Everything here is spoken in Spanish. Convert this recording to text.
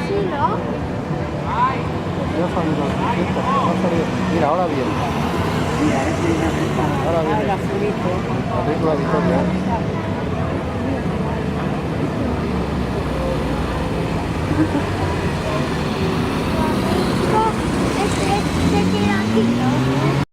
Sí, ¿no? Ya ha salido, esto, no ha salido. Mira, ahora viene. Mira, es que Ahora ah, viene el azulito. la película de Victoria, ¿eh? Este, este tira aquí, ¿no?